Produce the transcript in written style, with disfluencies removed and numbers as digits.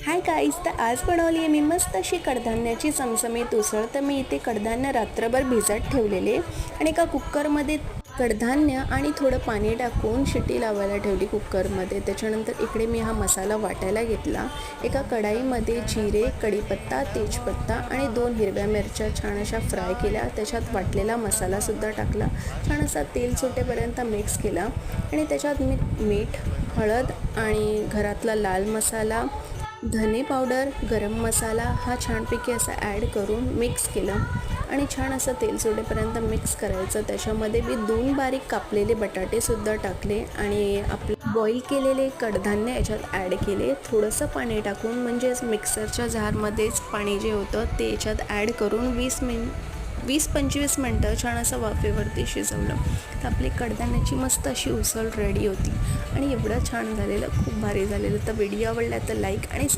Hi guys, तर आज बनवली आहे मी मस्त अशी कडधान्याची चमचमीत उसळ। तर मी इथे कडधान्य रात्रभर भिजत ठेवलेले आणि एका कुकरमध्ये कडधान्य आणि थोडं पाणी टाकून शिट्टी लावायला ठेवली कुकरमध्ये। त्याच्यानंतर इकडे मी हा मसाला वाटायला घेतला। एका कढाईमध्ये जिरे, कढीपत्ता, तेजपत्ता आणि 2 हिरव्या मिरच्या छान अशा फ्राय केल्या। त्याच्यात वाटलेला मसालासुद्धा टाकला, छान असा तेल सुटेपर्यंत मिक्स केला आणि त्याच्यात मी मीठ, हळद आणि घरातला लाल मसाला, धने पावडर, गरम मसाला हा छानपैकी असा ॲड करून मिक्स केलं आणि छान असं तेल सोडेपर्यंत मिक्स करायचं। त्याच्यामध्ये मी 2 बारीक कापलेले बटाटेसुद्धा टाकले आणि आपले बॉईल केलेले कडधान्य याच्यात ॲड केले। थोडंसं पाणी टाकून म्हणजेच मिक्सरच्या जारमध्येच पाणी जे होतं ते याच्यात ॲड करून 20-25 मिनटं छान असं वाफेवरती शिजवलं। तर आपली कडधान्याची मस्त अशी उसळ रेडी होती आणि एवढं छान झालेलं, खूप भारी झालेलं। तर व्हिडिओ आवडला तर लाईक आणि